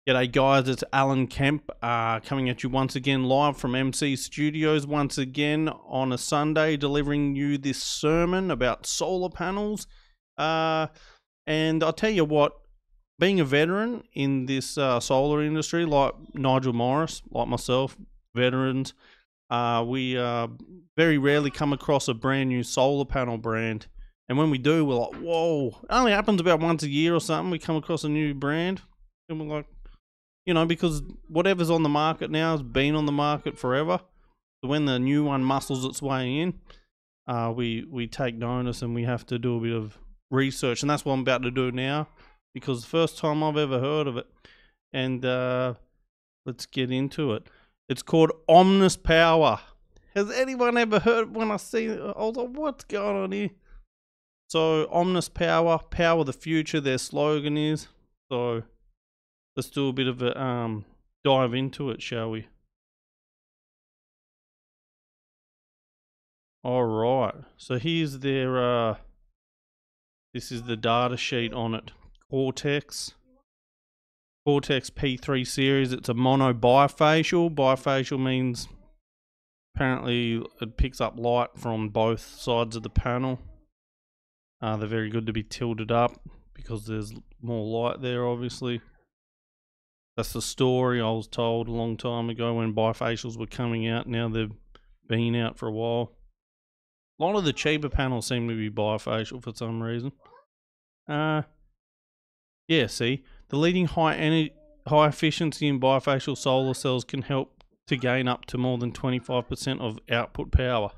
G'day guys, it's Alan Kemp coming at you once again live from MC Studios once again on a Sunday, delivering you this sermon about solar panels. And I'll tell you what, being a veteran in this solar industry, like Nigel Morris, like myself, veterans, we very rarely come across a brand new solar panel brand. And when we do, we're like, whoa, it only happens about once a year or something. We come across a new brand and we're like, you know, because whatever's on the market now has been on the market forever. So when the new one muscles its way in, we take notice and we have to do a bit of research. And that's what I'm about to do now, because the first time I've ever heard of it. And let's get into it. It's called Omnis Power. Has anyone ever heard? When I see it, I was like, what's going on here? So Omnis Power, power the future, their slogan is. So let's do a bit of a dive into it, shall we? Alright, so here's their, this is the data sheet on it. Cortex P3 series, it's a mono bifacial. Bifacial means apparently it picks up light from both sides of the panel. They're very good to be tilted up because there's more light there, obviously. That's the story I was told a long time ago when bifacials were coming out. Now they've been out for a while. A lot of the cheaper panels seem to be bifacial for some reason. Yeah, see, the leading high efficiency in bifacial solar cells can help to gain up to more than 25% of output power.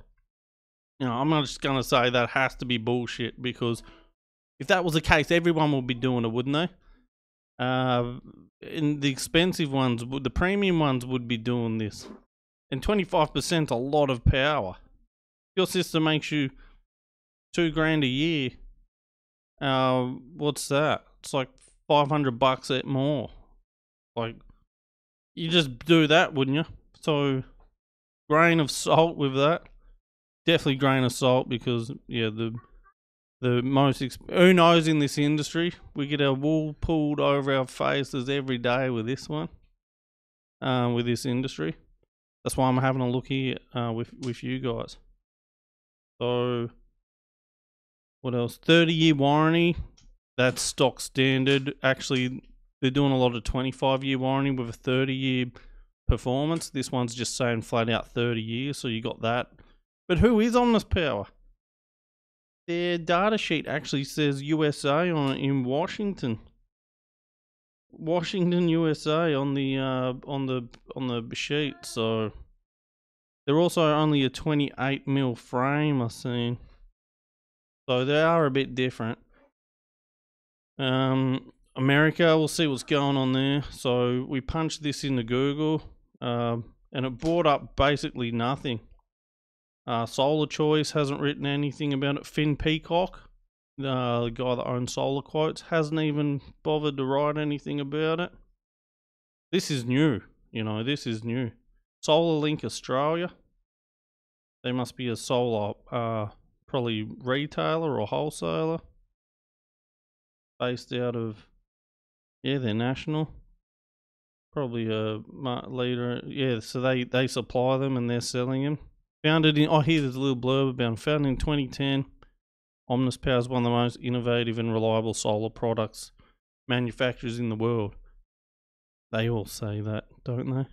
Now, I'm not just going to say that has to be bullshit, because if that was the case, everyone would be doing it, wouldn't they? And the expensive ones, the premium ones would be doing this. And 25% a lot of power. Your system makes you $2,000 a year. What's that? It's like $500 at more. Like, you just do that, wouldn't you? So, grain of salt with that. Definitely grain of salt, because yeah, the most who knows in this industry, we get our wool pulled over our faces every day with this one, with this industry. That's why I'm having a look here with you guys. So what else? 30-year warranty. That's stock standard. Actually, they're doing a lot of 25-year warranty with a 30-year performance. This one's just saying flat out 30 years, so you got that. But who is Omnis Power? Their data sheet actually says USA on it, in Washington, USA on the sheet. So they're also only a 28mm frame, I've seen. So they are a bit different. America, we'll see what's going on there. So we punched this into Google, and it brought up basically nothing. Solar Choice hasn't written anything about it. Finn Peacock, the guy that owns Solar Quotes, hasn't even bothered to write anything about it. This is new, you know, this is new. Solar Link Australia, they must be a solar, probably retailer or wholesaler, based out of, yeah, they're national. Probably a leader, yeah, so they supply them and they're selling them. Founded in, oh, here's a little blurb about them. Founded in 2010, Omnis Power is one of the most innovative and reliable solar products manufacturers in the world. They all say that, don't they?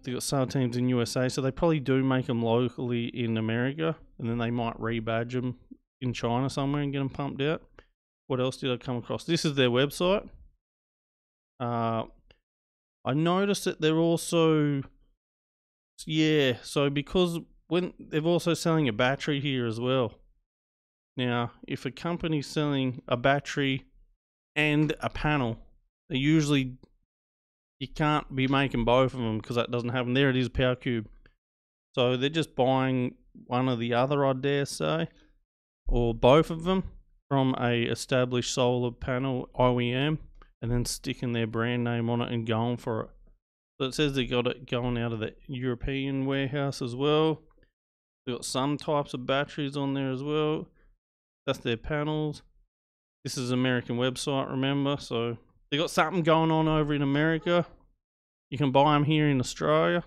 They've got sale teams in USA, so they probably do make them locally in America, and then they might rebadge them in China somewhere and get them pumped out. What else did I come across? This is their website. I noticed that they're also... yeah, so because when they're also selling a battery here as well. Now, if a company's selling a battery and a panel, they usually, you can't be making both of them because that doesn't happen. There it is, Power Cube. So they're just buying one or the other, I dare say, or both of them from a established solar panel OEM, and then sticking their brand name on it and going for it. So it says they got it going out of the European warehouse as well. They've got some types of batteries on there as well. That's their panels. This is American website, remember, so They got something going on over in America. You can buy them here in Australia.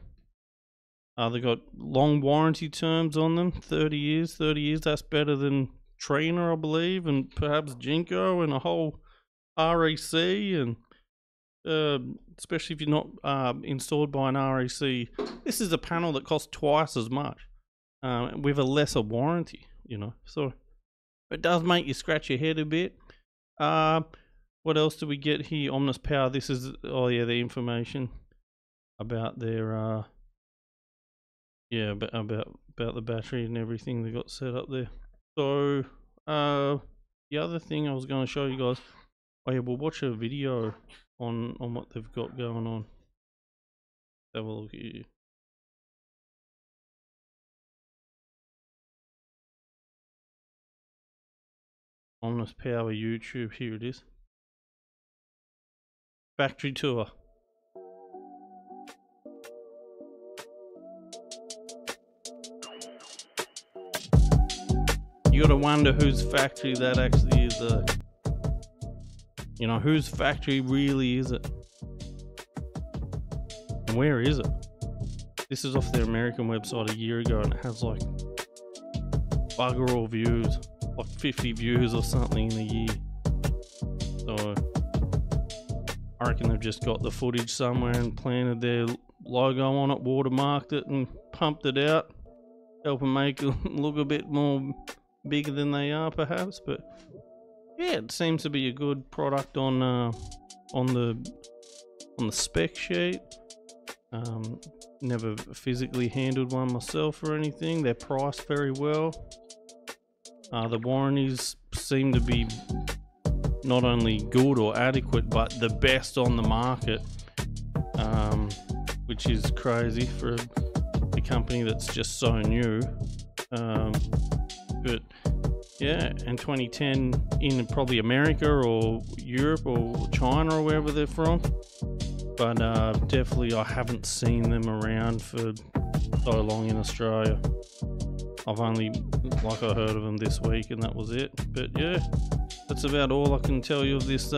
They got long warranty terms on them, 30 years. 30 years, that's better than Trina, I believe, and perhaps Jinko and a whole REC, and especially if you're not installed by an REC. This is a panel that costs twice as much with a lesser warranty, you know. So it does make you scratch your head a bit. What else do we get here? Omnis Power. This is, oh yeah, the information about their yeah, about the battery and everything they got set up there. So the other thing I was going to show you guys, oh yeah, we'll watch a video on what they've got going on. Have a look here. Omnis Power YouTube, here it is. Factory tour. You gotta wonder whose factory that actually is. You know, whose factory really is it? And where is it? This is off their American website a year ago, and it has like bugger all views, like 50 views or something in a year. So I reckon they've just got the footage somewhere and planted their logo on it, watermarked it, and pumped it out, help them make it look a bit more bigger than they are, perhaps. But yeah, it seems to be a good product on the spec sheet. Never physically handled one myself or anything. They're priced very well. The warranties seem to be not only good or adequate, but the best on the market, which is crazy for a company that's just so new. But yeah, and 2010 in probably America or Europe or China or wherever they're from. But definitely I haven't seen them around for so long in Australia. I've only, like, I heard of them this week and that was it. But yeah, that's about all I can tell you of this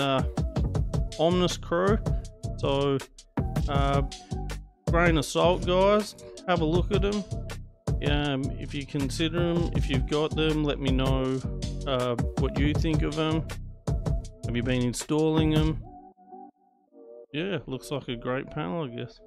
Omnis crew. So grain of salt, guys. Have a look at them. If you consider them, if you've got them, let me know what you think of them. Have you been installing them? Yeah, looks like a great panel, I guess.